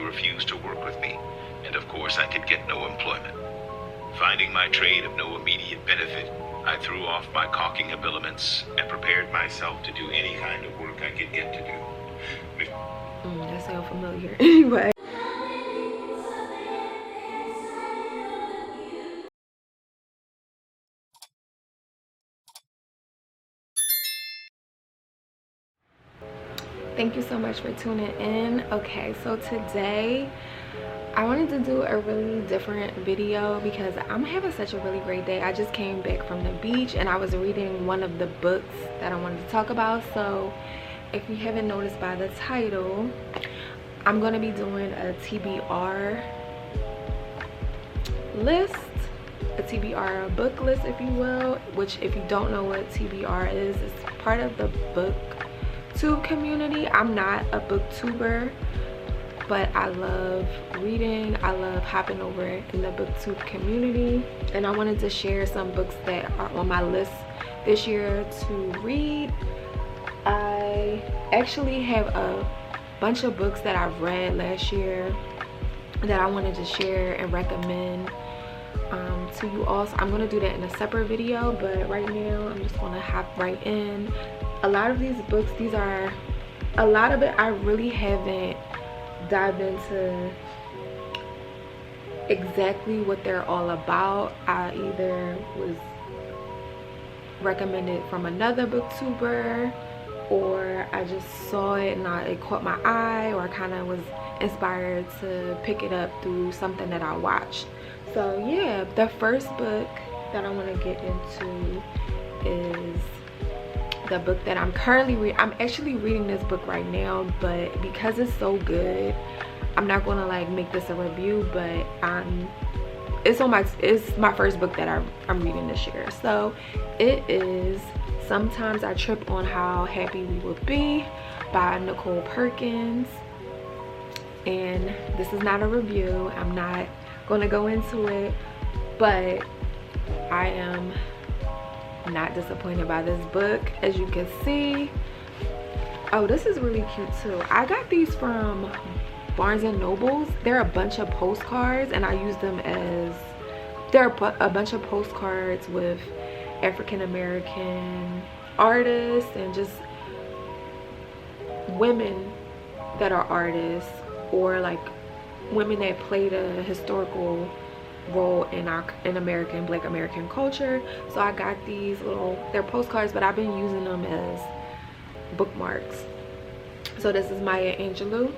refused to work with me, and of course I could get no employment. Finding my trade of no immediate benefit, I threw off my caulking habiliments and prepared myself to do any kind of work I could get to do. That sounds familiar. Anyway. Thank you so much for tuning in. Okay, so today I wanted to do a really different video because I'm having such a really great day. I just came back from the beach and I was reading one of the books that I wanted to talk about. So if you haven't noticed by the title, I'm going to be doing a TBR list, a TBR book list, if you will, which if you don't know what TBR is, it's part of the booktube community. I'm not a booktuber, but I love reading. I love hopping over in the booktube community, and I wanted to share some books that are on my list this year to read. I actually have a bunch of books that I've read last year that I wanted to share and recommend to you all. So I'm going to do that in a separate video, but right now I'm just going to hop right in. A lot of these books, a lot of it I really haven't dived into exactly what they're all about. I either was recommended from another booktuber, or I just saw it and it caught my eye, or I kind of was inspired to pick it up through something that I watched. So yeah, the first book that I want to get into is the book that I'm currently reading. I'm actually reading this book right now, but because it's so good, I'm not gonna like make this a review, but it's my first book that I'm reading this year. So it is Sometimes I Trip on How Happy We Would Be by Nichole Perkins. And this is not a review. I'm not gonna go into it, but I am not disappointed by this book. As you can see, oh, this is really cute too. I got these from Barnes and Nobles. They're a bunch of postcards, and I use them as, they're a bunch of postcards with African American artists and just women that are artists, or like women that played a historical role in Black American culture. So I got these they're postcards, but I've been using them as bookmarks. So this is Maya Angelou,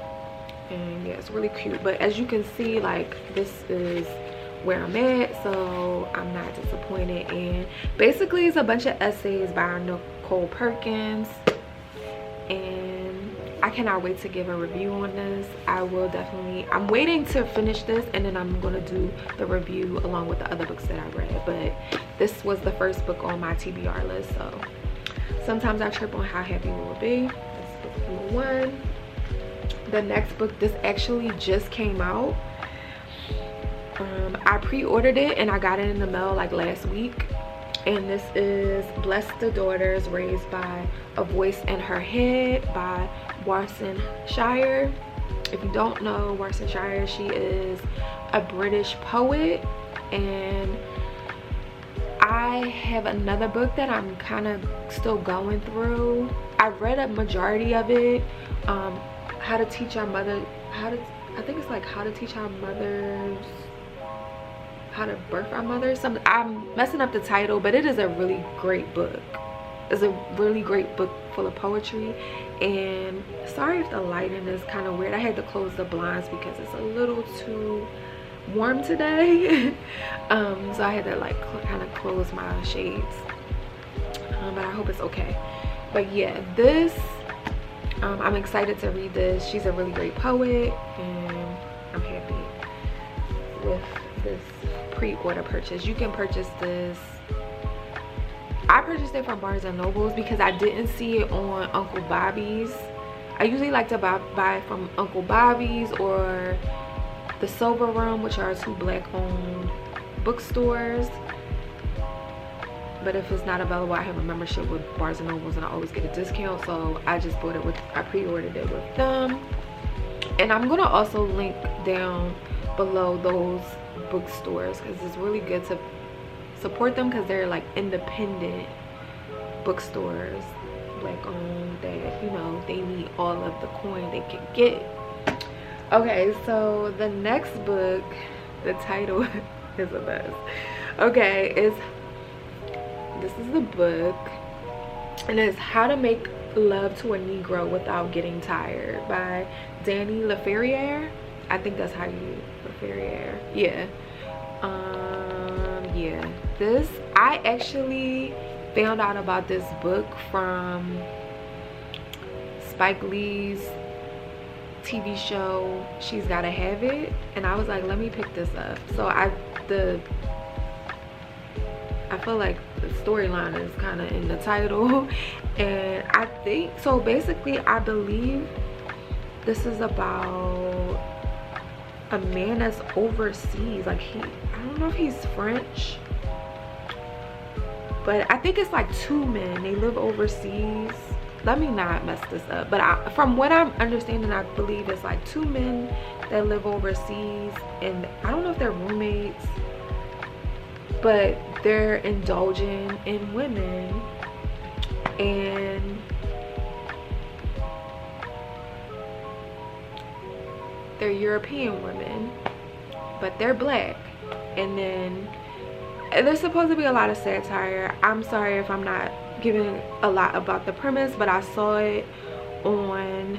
and yeah, it's really cute. But as you can see, like, this is where I'm at, so I'm not disappointed. And basically it's a bunch of essays by Nichole Perkins, and I cannot wait to give a review on this. I'm waiting to finish this, and then I'm gonna do the review along with the other books that I read. But this was the first book on my TBR list. So Sometimes I Trip on How Happy We Will Be. That's book number 1. The next book, this actually just came out. I pre-ordered it and I got it in the mail like last week, and this is Bless the Daughters Raised by a Voice in Her Head by Warsan Shire. If you don't know Warsan Shire, she is a British poet, and I have another book that I'm kind of still going through. I read a majority of it, How to Teach Our Mother, I think it's like How to Teach Our Mothers, How to Birth Our Mothers, something. I'm messing up the title, but it is a really great book. It's a really great book full of poetry. And sorry if the lighting is kind of weird. I had to close the blinds because it's a little too warm today. So I had to like kind of close my shades, but I hope it's okay. But yeah, this I'm excited to read this. She's a really great poet, and I'm happy with this pre-order purchase. You can purchase this. I purchased it from Barnes and Nobles because I didn't see it on Uncle Bobbies. I usually like to buy from Uncle Bobbies or the Silver Room, which are 2 Black-owned bookstores. But if it's not available, I have a membership with Barnes and Nobles, and I always get a discount. So I just bought it I pre-ordered it with them. And I'm gonna also link down below those bookstores because it's really good to support them because they're like independent bookstores, black owned, that, you know, they need all of the coin they can get. Okay, so the next book, the title is a mess. Okay, this is the book, and it's How to Make Love to a Negro Without Getting Tired by Dany LaFerrière. I think that's how you, LaFerrière. Yeah. Yeah. This, I actually found out about this book from Spike Lee's TV show She's Gotta Have It, and I was like, let me pick this up. So I feel like the storyline is kind of in the title, and I think so. Basically, I believe this is about a man that's overseas. Like, I don't know if he's French, but I think it's like two men. They live overseas. Let me not mess this up, but from what I'm understanding, I believe it's like two men that live overseas, and I don't know if they're roommates, but they're indulging in women, and they're European women, but they're black. And then there's supposed to be a lot of satire. I'm sorry if I'm not giving a lot about the premise, but I saw it on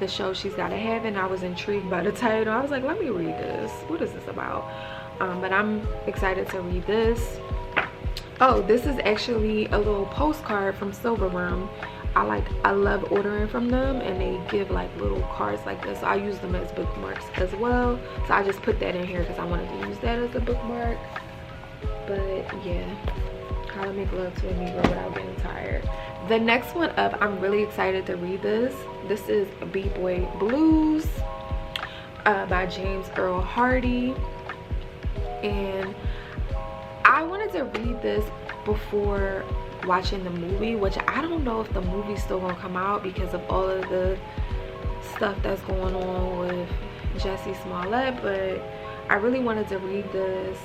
the show She's Gotta Have It, and I was intrigued by the title. I was like, let me read this. What is this about? But I'm excited to read this. Oh, this is actually a little postcard from Silver Room. I love ordering from them, and they give like little cards like this, so I use them as bookmarks as well. So I just put that in here because I wanted to use that as a bookmark. But yeah, How to Make Love to a Negro Without Getting Tired. The next one up, I'm really excited to read this. This is Bboy Blues by James Earl Hardy, and I wanted to read this before watching the movie, which I don't know if the movie's still gonna come out because of all of the stuff that's going on with Jussie Smollett, but I really wanted to read this.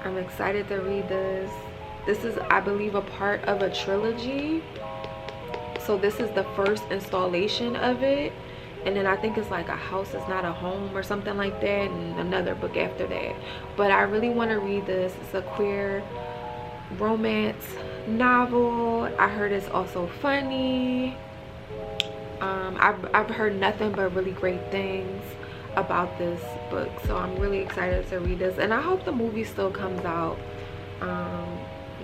I'm excited to read this. This is, I believe, a part of a trilogy, so this is the first installation of it, and then I think it's like A House Is Not a Home or something like that, and another book after that. But I really want to read this. It's a queer romance novel. I heard it's also funny. I've heard nothing but really great things about this book, so I'm really excited to read this, and I hope the movie still comes out.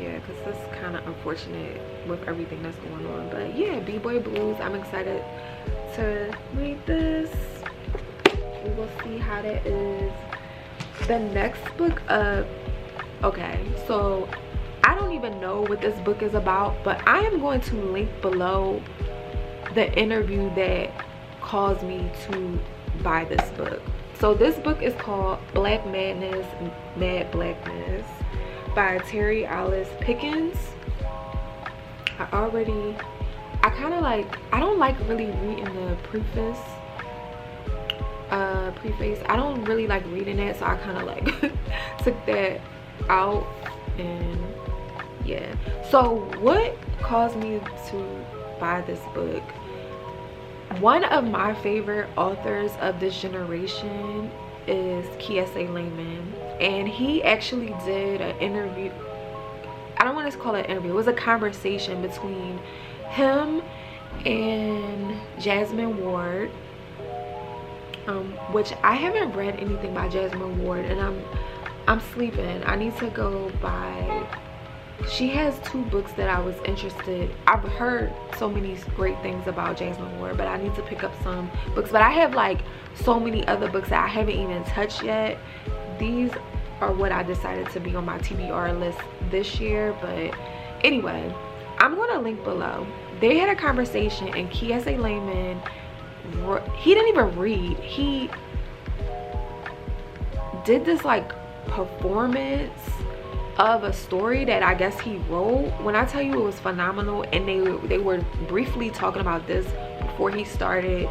Yeah, because it's kind of unfortunate with everything that's going on. But yeah, Bboy Blues, I'm excited to read this. We will see how that is. The next book up, okay, so I don't even know what this book is about, but I am going to link below the interview that caused me to buy this book. So this book is called Black Madness, Mad Blackness by Therí Pickens. I kind of like, I don't like really reading the preface. I don't really like reading it, so I kind of like took that out. And yeah, so what caused me to buy this book? One of my favorite authors of this generation is Kiese Laymon, and he actually did an interview. I don't want to call it an interview, it was a conversation between him and Jesmyn Ward, which I haven't read anything by Jesmyn Ward, and I'm sleeping. I need to go buy. She has two books that I was interested. I've heard so many great things about Jesmyn Ward, but I need to pick up some books. But I have like so many other books that I haven't even touched yet. These are what I decided to be on my TBR list this year. But anyway, I'm gonna link below. They had a conversation, and Kiese Laymon, he didn't even read. He did this like performance of a story that I guess he wrote. When I tell you it was phenomenal, and they were briefly talking about this before he started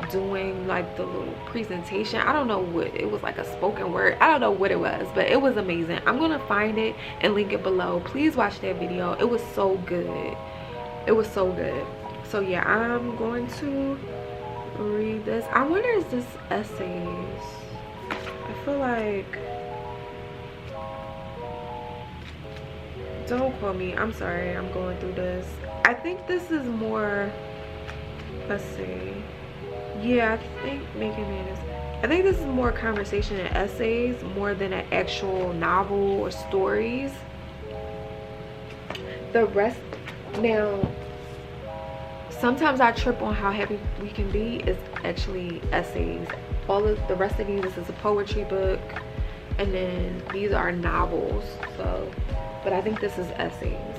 doing like the little presentation. I don't know what it was, like a spoken word, I don't know what it was, but it was amazing. I'm gonna find it and link it below. Please watch that video. It was so good. It was so good. So yeah, I'm going to read this. I wonder, is this essays? I feel like, don't quote me, I'm sorry, I'm going through this. I think this is more, let's see, yeah, I think I think this is more conversation and essays more than an actual novel or stories. The rest, now sometimes I trip on how heavy we can be, is actually essays. All of the rest of these, this is a poetry book, and then these are novels. So, but I think this is essays,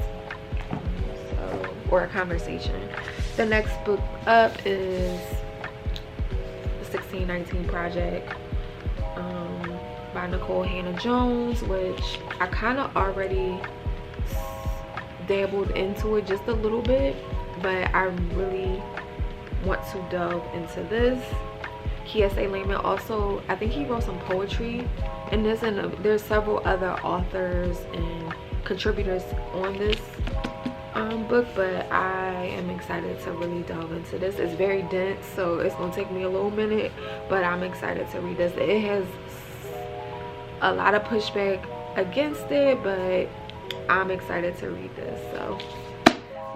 so, or a conversation. The next book up is the 1619 Project by Nichole Hannah Jones, which I kind of already dabbled into it just a little bit, but I really want to delve into this. Kiese Laymon also, I think he wrote some poetry in this, and there's several other authors and contributors on this book, but I am excited to really delve into this. It's very dense, so it's gonna take me a little minute, but I'm excited to read this. It has a lot of pushback against it, but I'm excited to read this. So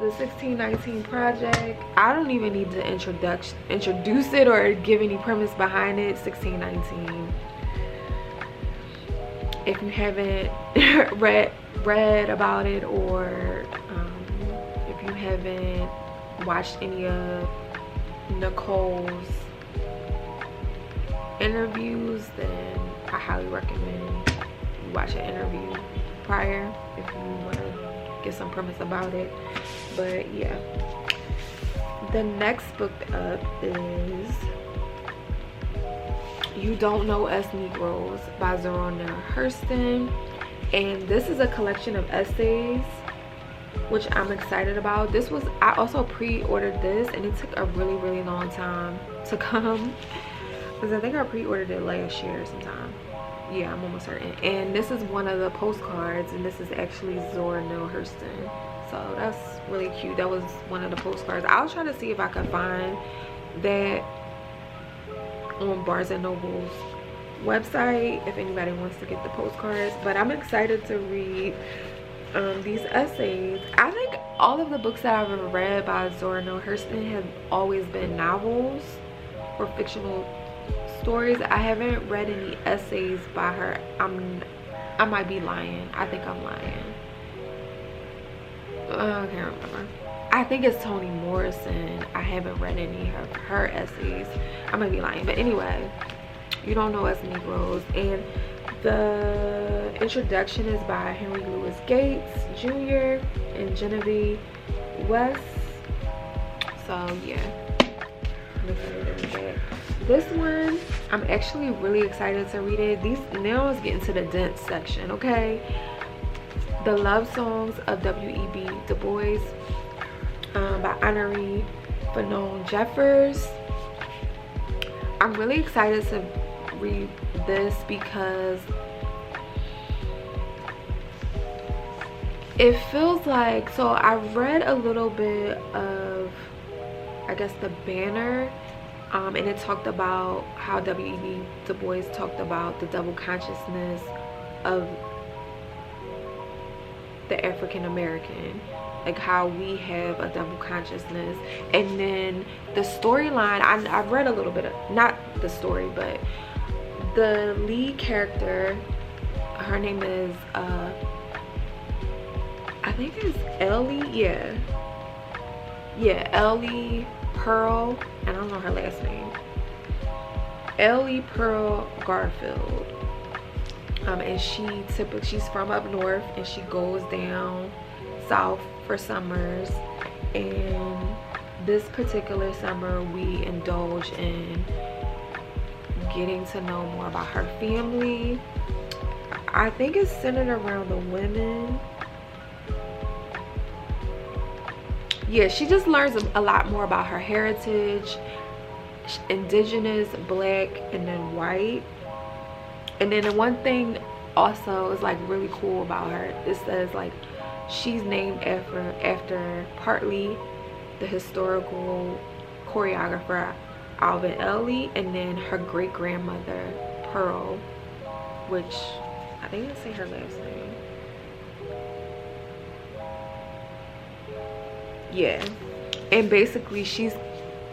the 1619 Project, I don't even need to introduce it or give any premise behind it. 1619, if you haven't read about it, or if you haven't watched any of Nicole's interviews, then I highly recommend you watch an interview prior if you want to get some premise about it. But yeah, the next book up is You Don't Know Us Negroes by Zora and Hurston, and this is a collection of essays, which I'm excited about. This was, I also pre-ordered this, and it took a really long time to come, because I think I pre-ordered it last year sometime. Yeah, I'm almost certain. And this is one of the postcards, and this is actually Zora and Hurston. So that's really cute. That was one of the postcards. I'll try to see if I can find that on Barnes and Noble's website if anybody wants to get the postcards. But I'm excited to read these essays. I think all of the books that I've ever read by Zora and Hurston have always been novels or fictional stories. I haven't read any essays by her. I might be lying. I think I'm lying. I can't remember. I think it's Toni Morrison. I haven't read any of her essays. I might be lying, but anyway, You Don't Know Us Negroes, and the introduction is by Henry Louis Gates Jr. and Genevieve West. So yeah, I'm excited to read that. This one, I'm actually really excited to read it. These now is getting to the dense section, okay? The Love Songs of W.E.B. Du Bois by Honorée Fanonne Jeffers. I'm really excited to read this because it feels like, so I read a little bit of, I guess, the banner, and it talked about how W.E.B. Du Bois talked about the double consciousness of the African American, like how we have a double consciousness. And then the storyline, I've read a little bit of, not the story, but the lead character, her name is I think it's Ellie, yeah, Ellie Pearl, and I don't know her last name, Ellie Pearl Garfield. And she's from up north, and she goes down south for summers, and this particular summer we indulge in getting to know more about her family. I think it's centered around the women. yeah, she just learns a lot more about her heritage, indigenous, black, and then white. And then the one thing also is like really cool about her, it says like she's named after partly the historical choreographer Alvin Ailey, and then her great-grandmother Pearl, which I didn't say her last name. Yeah, and basically she's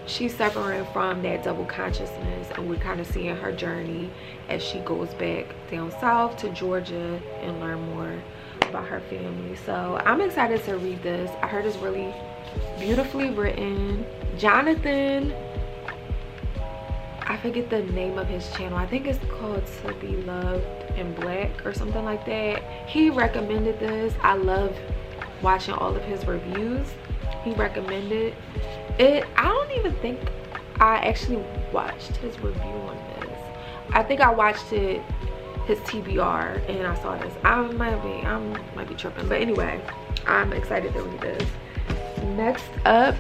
suffering from that double consciousness, and we're kind of seeing her journey as she goes back down south to Georgia and learn more about her family. So I'm excited to read this. I heard it's really beautifully written. Jonathan, I forget the name of his channel, I think it's called To Be Loved in Black or something like that. He recommended this. I love watching all of his reviews. He recommended it. I don't even think I actually watched his review on this. I think I watched it, his TBR, and I saw this. I might be tripping, but anyway, I'm excited to read this. Next up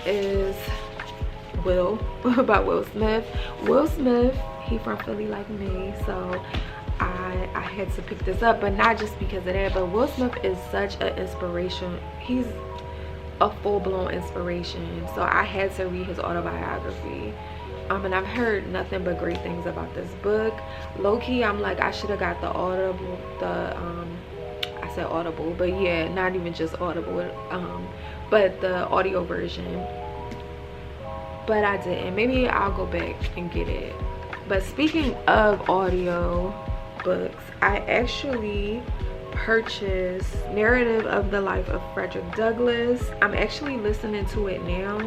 is Will by Will Smith. Will Smith, he from Philly like me, so I had to pick this up, but not just because of that, but Will Smith is such an inspiration. He's a full-blown inspiration, so I had to read his autobiography. And I've heard nothing but great things about this book. Low-key, I'm like, I should have got the Audible, I said Audible, but yeah, not even just Audible, but the audio version. But I didn't. Maybe I'll go back and get it. But speaking of audio books, I actually purchased Narrative of the Life of Frederick Douglass. I'm actually listening to it now,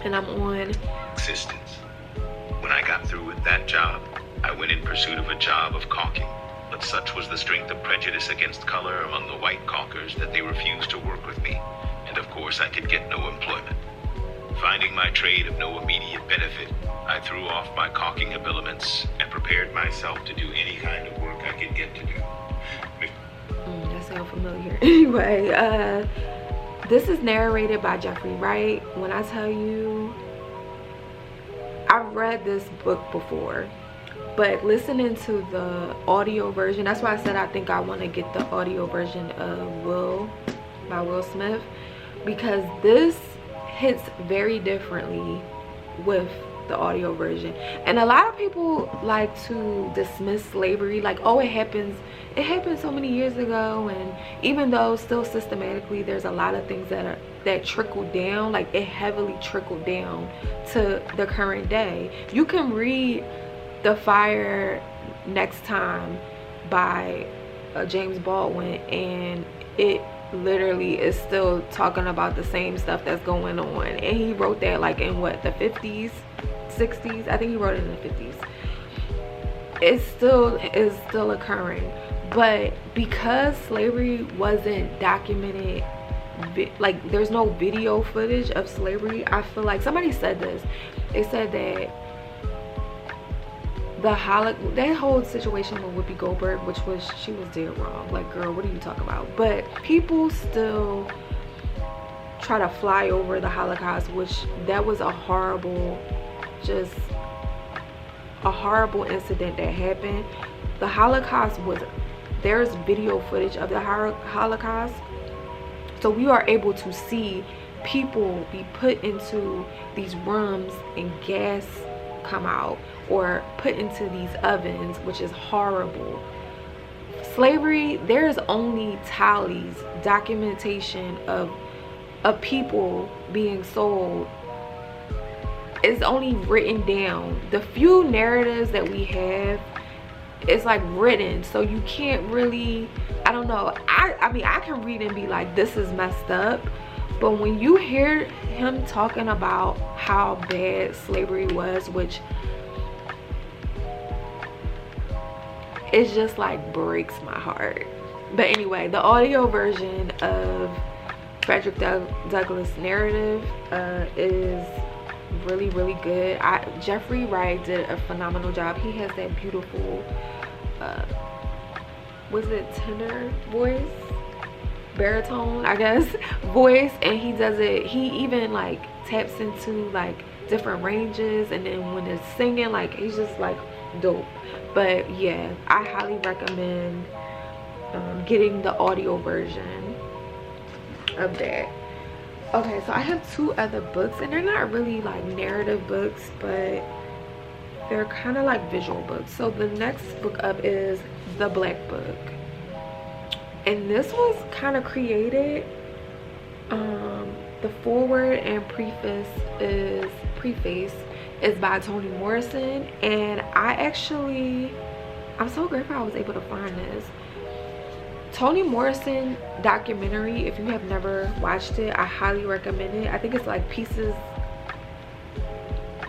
and I'm on Existence. When I got through with that job, I went in pursuit of a job of caulking, but such was the strength of prejudice against color among the white caulkers that they refused to work with me, and of course I could get no employment. Finding my trade of no immediate benefit, I threw off my caulking habiliments and prepared myself to do any kind of work I could get to do. That sounds familiar. Anyway, this is narrated by Jeffrey Wright. When I tell you, I've read this book before, but listening to the audio version, that's why I said I think I want to get the audio version of Will by Will Smith, because this hits very differently with the audio version. And a lot of people like to dismiss slavery, like, oh, it happened so many years ago, and even though still systematically there's a lot of things that trickle down, like it heavily trickled down to the current day. You can read The Fire Next Time by James Baldwin, and it literally is still talking about the same stuff that's going on, and he wrote that like in what, the 50s, 60s? I think he wrote it in the 50s. It still is still occurring, but because slavery wasn't documented, like there's no video footage of slavery, I feel like somebody said this. They said that that whole situation with Whoopi Goldberg, which was, she was dead wrong. Like, girl, what are you talking about? But people still try to fly over the Holocaust, which that was a horrible, just a horrible incident that happened. The Holocaust was, there's video footage of the Holocaust, so we are able to see people be put into these rooms and gas come out, or put into these ovens, which is horrible. Slavery, there's only tallies, documentation of people being sold. It's only written down. The few narratives that we have, it's like written, so you can't really, I don't know, I mean I can read and be like, this is messed up, but when you hear him talking about how bad slavery was, which it just like breaks my heart. But anyway, the audio version of Frederick Douglass' narrative is really, really good. Jeffrey Wright did a phenomenal job. He has that beautiful was it tenor voice, baritone, I guess, voice, and he does it, he even like taps into like different ranges, and then when it's singing, like he's just like dope. But yeah, I highly recommend getting the audio version of that. Okay, so I have 2 other books, and they're not really like narrative books, but they're kind of like visual books. So the next book up is The Black Book, and this was kind of created, the forward and preface is by Toni Morrison, and I'm so grateful I was able to find this. Toni Morrison documentary, if you have never watched it, I highly recommend it. I think it's like Pieces,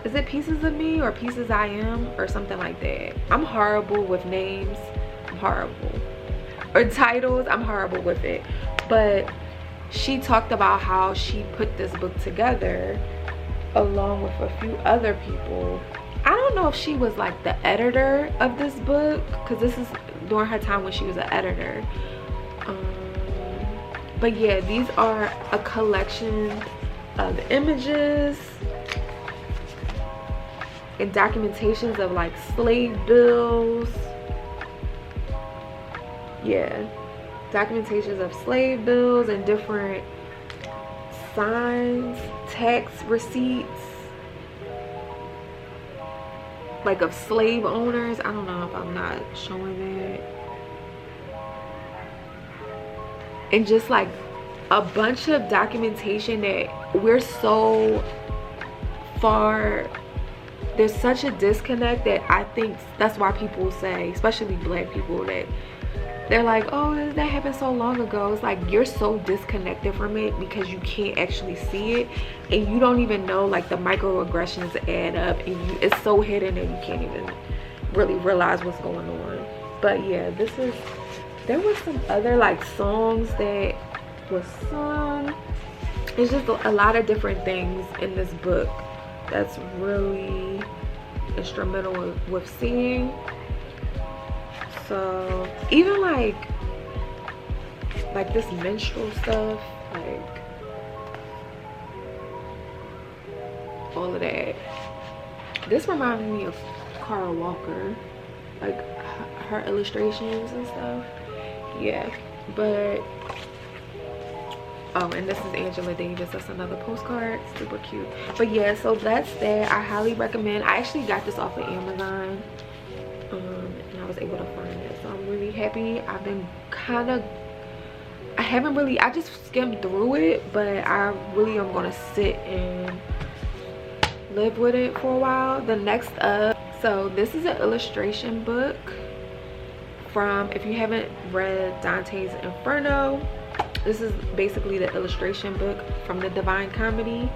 is it Pieces of Me or Pieces I Am or something like that. I'm horrible with names, I'm horrible, or titles, I'm horrible with it. But she talked about how she put this book together along with a few other people. I don't know if she was like the editor of this book, because this is during her time when she was an editor. But yeah, these are a collection of images and documentations of like slave bills. Yeah, documentations of slave bills and different signs, tax receipts, like of slave owners. I don't know if I'm not showing that. And just like a bunch of documentation that we're so far, there's such a disconnect that I think that's why people say, especially black people, that they're like, oh, that happened so long ago. It's like you're so disconnected from it because you can't actually see it, and you don't even know like the microaggressions add up, and it's so hidden that you can't even really realize what's going on. But yeah, there was some other like songs that was sung. It's just a lot of different things in this book that's really instrumental with seeing. So even like this minstrel stuff, like all of that, this reminded me of Cara Walker, like her illustrations and stuff. Yeah, but oh, and this is Angela Davis. That's another postcard, super cute. But yeah, so that's that. I highly recommend. I actually got this off of Amazon, and I was able to find it, so I'm really happy. I've been I just skimmed through it, but I really am gonna sit and live with it for a while. The next up, so this is an illustration book from, if you haven't read Dante's Inferno, this is basically the illustration book from the Divine Comedy.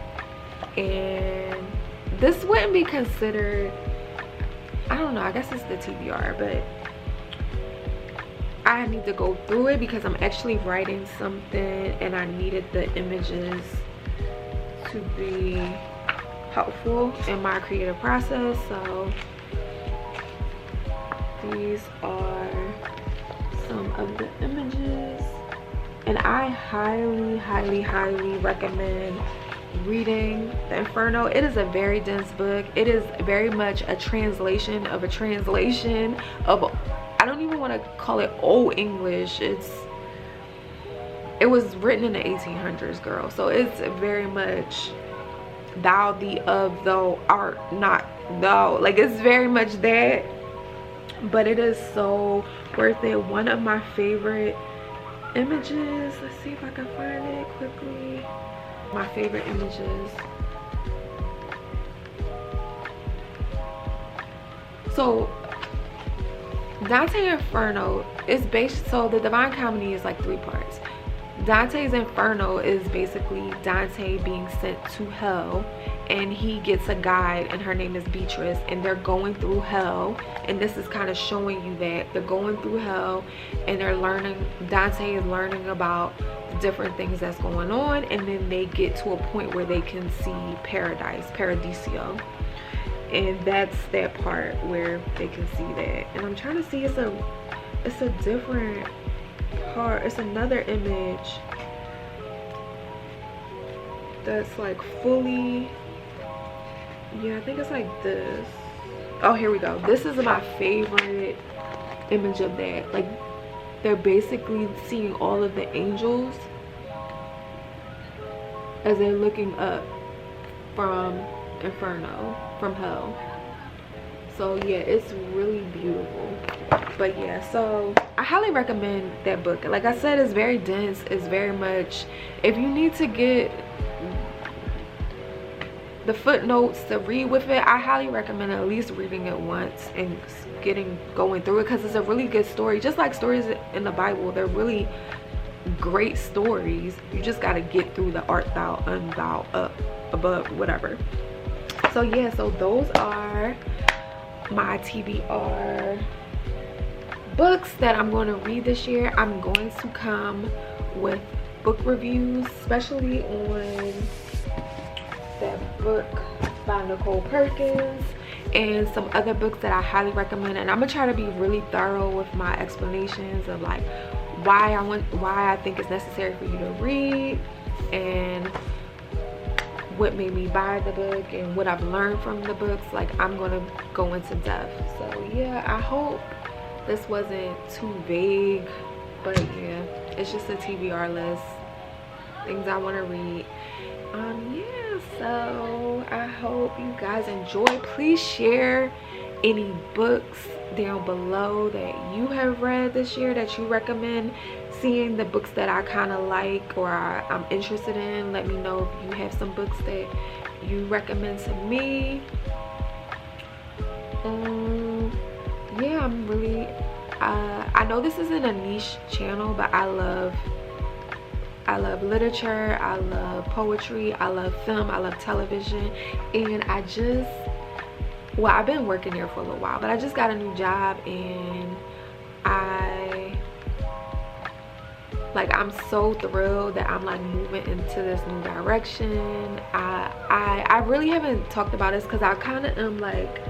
And this wouldn't be considered, I don't know, I guess it's the TBR, but I need to go through it because I'm actually writing something and I needed the images to be helpful in my creative process. So these are some of the images, and I highly recommend reading the Inferno. It is a very dense book. It is very much a translation of a translation of, I don't even want to call it old English. It was written in the 1800s, girl. So it's very much thou, thee, of, thou, art, not thou. Like, it's very much that, but it is so worth it. One of my favorite images, let's see if I can find it quickly. My favorite images. So Dante Inferno is based, so the Divine Comedy is like 3 parts. Dante's Inferno is basically Dante being sent to hell, and he gets a guide, and her name is Beatrice, and they're going through hell, and this is kind of showing you that they're going through hell, and they're learning, Dante is learning about the different things that's going on, and then they get to a point where they can see paradise, paradiso, and that's that part where they can see that. And I'm trying to see, it's a different card. It's another image that's like fully, yeah, I think it's like this. Oh, here we go. This is my favorite image of that. Like, they're basically seeing all of the angels as they're looking up from Inferno, from hell. So yeah, it's really beautiful. But yeah, so I highly recommend that book. Like I said, it's very dense. It's very much, if you need to get the footnotes to read with it, I highly recommend at least reading it once and going through it, because it's a really good story. Just like stories in the Bible, they're really great stories. You just got to get through the art thou, unthou, up, above, whatever. So yeah, so those are my TBR books that I'm going to read this year. I'm going to come with book reviews, especially on that book by Nichole Perkins and some other books that I highly recommend. And I'm gonna try to be really thorough with my explanations of like why I think it's necessary for you to read, and what made me buy the book, and what I've learned from the books. Like, I'm gonna go into depth. So yeah, I hope this wasn't too vague, but yeah, it's just a TBR list, things I want to read. Yeah, so I hope you guys enjoy. Please share any books down below that you have read this year that you recommend seeing, the books that I kind of like or I'm interested in. Let me know if you have some books that you recommend to me. Yeah, I'm really I know this isn't a niche channel, but I love literature, I love poetry, I love film, I love television. And I've been working there for a little while, but I just got a new job, and I'm so thrilled that I'm like moving into this new direction. I really haven't talked about this because I kind of am like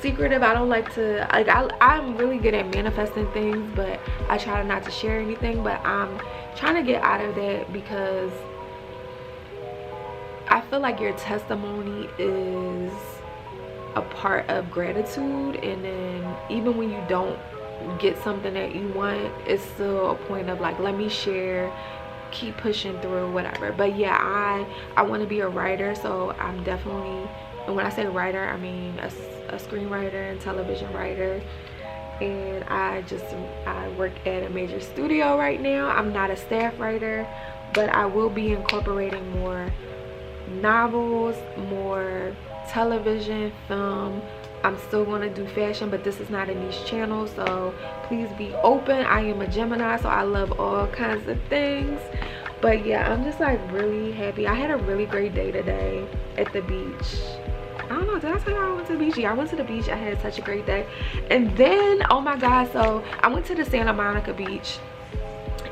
secretive. I don't like to, like, I'm really good at manifesting things, but I try not to share anything. But I'm trying to get out of that, because I feel like your testimony is a part of gratitude, and then even when you don't get something that you want, it's still a point of like, let me share, keep pushing through, whatever. But yeah, I want to be a writer, so I'm definitely, and when I say writer, I mean a screenwriter and television writer. And I work at a major studio right now. I'm not a staff writer, but I will be incorporating more novels, more television, film. I'm still going to do fashion, but this is not a niche channel, so please be open. I am a Gemini, so I love all kinds of things. But yeah, I'm just like really happy. I had a really great day today at the beach. I don't know, did I tell you I went to the beach? Yeah, I went to the beach. I had such a great day. And then, oh my god, so I went to the Santa Monica beach,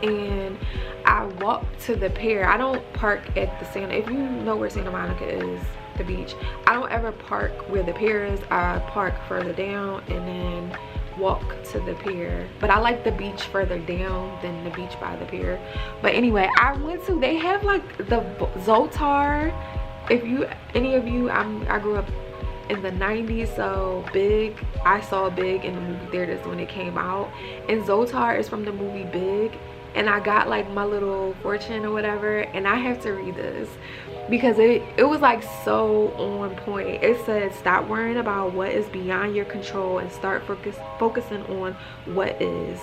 and I walked to the pier. I don't park at the Santa, if you know where Santa Monica is, the beach, I don't ever park where the pier is. I park further down and then walk to the pier. But I like the beach further down than the beach by the pier. But anyway, they have like the Zoltar. If any of you, I grew up in the 90s, so Big, I saw Big in the movie theaters when it came out, and Zoltar is from the movie Big. And I got like my little fortune or whatever, and I have to read this because it was like so on point. It said, stop worrying about what is beyond your control and start focusing on what is.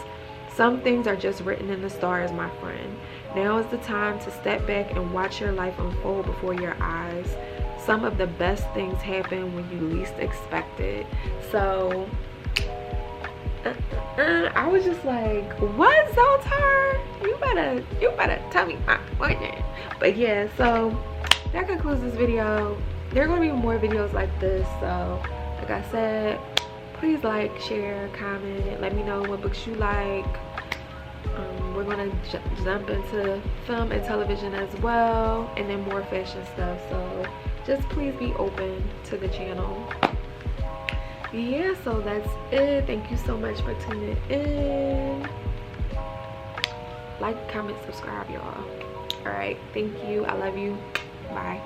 Some things are just written in the stars, my friend. Now is the time to step back and watch your life unfold before your eyes. Some of the best things happen when you least expect it. So I was just like, what, Zoltar? You better tell me my fortune. But yeah, so that concludes this video. There are going to be more videos like this, so like I said, please like, share, comment, let me know what books you like. We're going to jump into film and television as well, and then more fashion stuff, so just please be open to the channel. Yeah, so that's it. Thank you so much for tuning in. like, comment, subscribe, y'all. All right, thank you. I love you. Bye.